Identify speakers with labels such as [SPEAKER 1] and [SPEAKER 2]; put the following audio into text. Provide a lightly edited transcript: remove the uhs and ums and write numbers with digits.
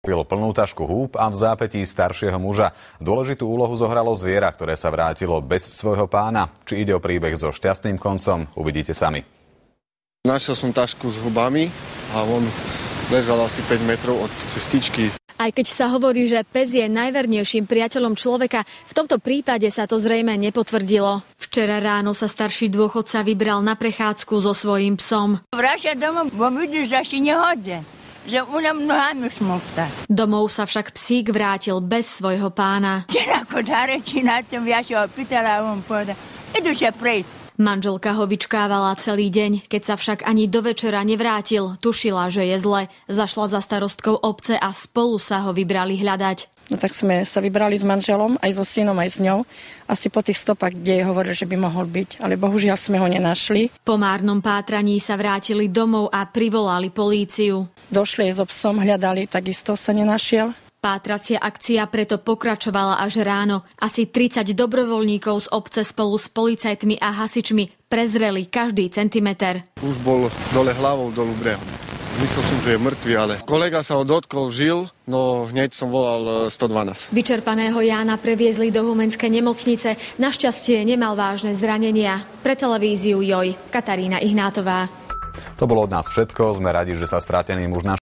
[SPEAKER 1] Pil plnú tašku húb a v zápätí staršieho muža. Dôležitú úlohu zohralo zviera, ktoré sa vrátilo bez svojho pána. Či ide o príbeh so šťastným koncom, uvidíte sami.
[SPEAKER 2] Našiel som tašku s hubami a on ležal asi 5 metrov od cestičky.
[SPEAKER 3] Aj keď sa hovorí, že pes je najvernejším priateľom človeka, v tomto prípade sa to zrejme nepotvrdilo. Včera ráno sa starší dôchodca vybral na prechádzku so svojím psom.
[SPEAKER 4] Vracia domov, bo vidíš, že si nehodze. Že u nám nohami šmukta.
[SPEAKER 3] Domov sa však psík vrátil bez svojho pána.
[SPEAKER 4] Ako dareči na tom, ja sa ho pýtala a on povedal, idú sa prejsť.
[SPEAKER 3] Manželka ho vyčkávala celý deň, keď sa však ani do večera nevrátil. Tušila, že je zle. Zašla za starostkou obce a spolu sa ho vybrali hľadať.
[SPEAKER 5] No tak sme sa vybrali s manželom, aj so synom, aj s ňou. Asi po tých stopách, kde jej hovoril, že by mohol byť. Ale bohužiaľ sme ho nenašli.
[SPEAKER 3] Po márnom pátraní sa vrátili domov a privolali políciu.
[SPEAKER 5] Došli so psom, hľadali, takisto sa nenašiel.
[SPEAKER 3] Pátracia akcia preto pokračovala až ráno. Asi 30 dobrovoľníkov z obce spolu s policajtmi a hasičmi prezreli každý centimeter.
[SPEAKER 2] Už bol dole hlavou, dolu brehom. Myslel som, že je mŕtvy, ale kolega sa ho dotkol, žil, no hneď som volal 112.
[SPEAKER 3] Vyčerpaného Jána previezli do Humenskej nemocnice. Našťastie nemal vážne zranenia. Pre televíziu JOJ, Katarína Ihnátová.
[SPEAKER 1] To bolo od nás všetko. Sme radi, že sa stratený muž